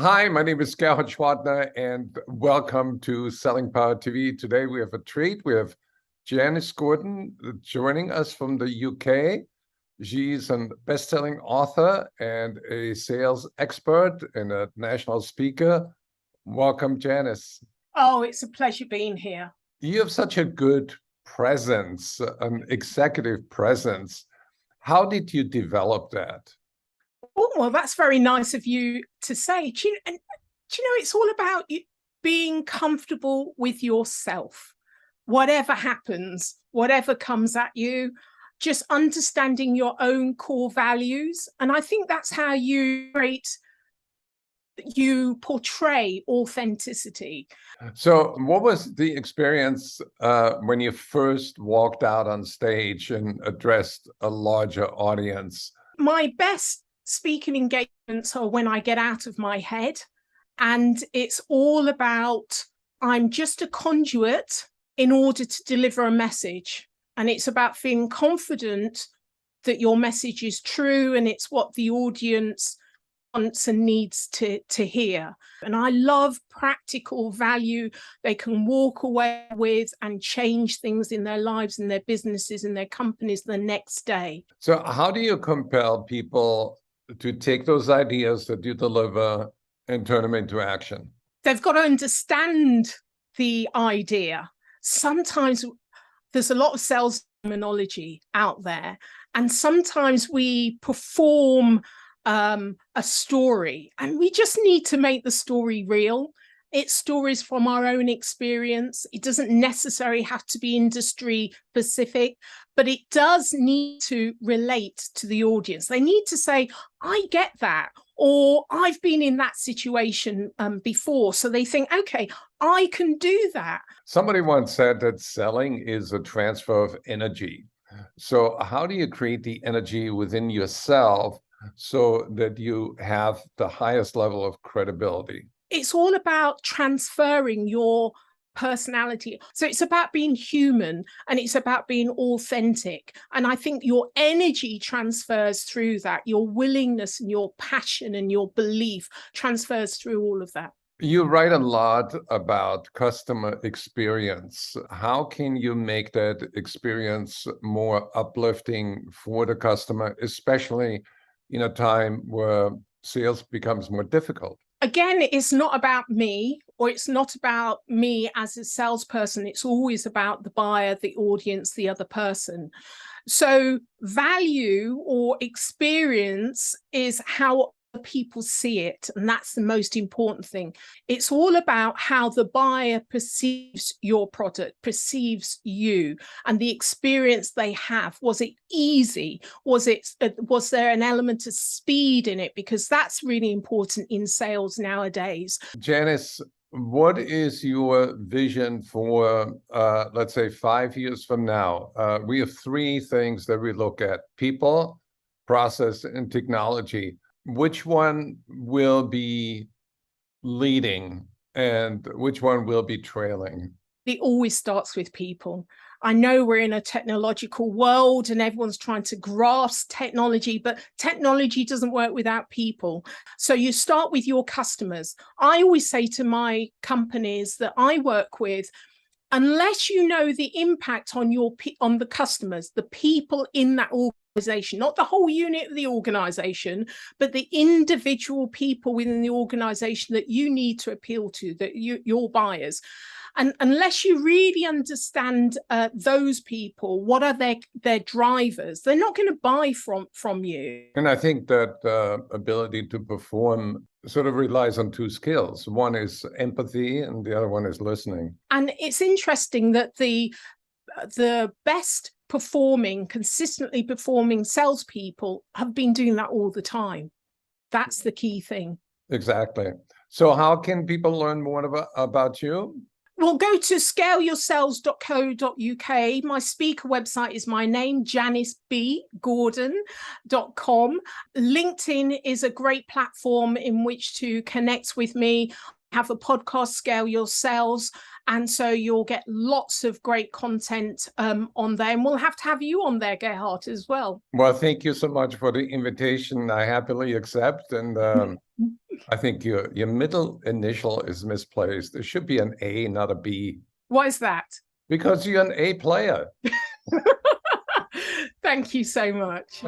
Hi, my name is Gerhard Gschwandtner, and welcome to Selling Power TV. Today we have a treat. We have Janice joining us from the UK. She's a best-selling author and a sales expert and a national speaker. Welcome, Janice. Oh, it's a pleasure being here. You have such a good presence, an executive presence. How did you develop that? Oh, well, that's very nice of you to say. Do you know, it's all about you being comfortable with yourself. Whatever happens, whatever comes at you, just understanding your own core values. And I think that's how you portray authenticity. So what was the experience when you first walked out on stage and addressed a larger audience? My best speaking engagements are when I get out of my head, and it's all about I'm just a conduit in order to deliver a message, and it's about feeling confident that your message is true and it's what the audience wants and needs to hear. And I love practical value they can walk away with and change things in their lives, in their businesses, in their companies the next day. So how do you compel people to take those ideas that you deliver and turn them into action? They've got to understand the idea. Sometimes there's a lot of sales terminology out there, and sometimes we perform a story, and we just need to make the story real. It's stories from our own experience. It doesn't necessarily have to be industry specific, but it does need to relate to the audience. They need to say, I get that, or I've been in that situation before. So they think, okay, I can do that. Somebody once said that selling is a transfer of energy. So how do you create the energy within yourself so that you have the highest level of credibility? It's all about transferring your personality. So it's about being human, and it's about being authentic. And I think your energy transfers through that. Your willingness and your passion and your belief transfers through all of that. You write a lot about customer experience. How can you make that experience more uplifting for the customer, especially in a time where sales becomes more difficult? Again, it's not about me, or it's not about me as a salesperson. It's always about the buyer, the audience, the other person. So value or experience is how people see it, and that's the most important thing. It's all about how the buyer perceives your product, perceives you, and the experience they have. Was it easy? Was there an element of speed in it? Because that's really important in sales nowadays. Janice, what is your vision for, let's say, 5 years from now? We have three things that we look at: people, process, and technology. Which one will be leading and which one will be trailing? It always starts with people. I know we're in a technological world and everyone's trying to grasp technology, but technology doesn't work without people. So you start with your customers. I always say to my companies that I work with, unless you know the impact on the customers, the people in that organization, not the whole unit of the organization, but the individual people within the organization that you need to appeal to, that your buyers. And unless you really understand those people, what are their drivers, they're not going to buy from you. And I think that ability to perform sort of relies on two skills. One is empathy and the other one is listening. And it's interesting that the best performing, consistently performing salespeople have been doing that all the time. That's the key thing. Exactly. So how can people learn more about you? Well, go to scaleyourselves.co.uk. My speaker website is my name, janicebgordon.com. LinkedIn is a great platform in which to connect with me. I have a podcast, Scale Your Sales, and so you'll get lots of great content on there. And we'll have to have you on there, Gerhard, as well. Well, thank you so much for the invitation. I happily accept. And I think your middle initial is misplaced. There should be an A, not a B, Why is that? because you're an A player. Thank you so much.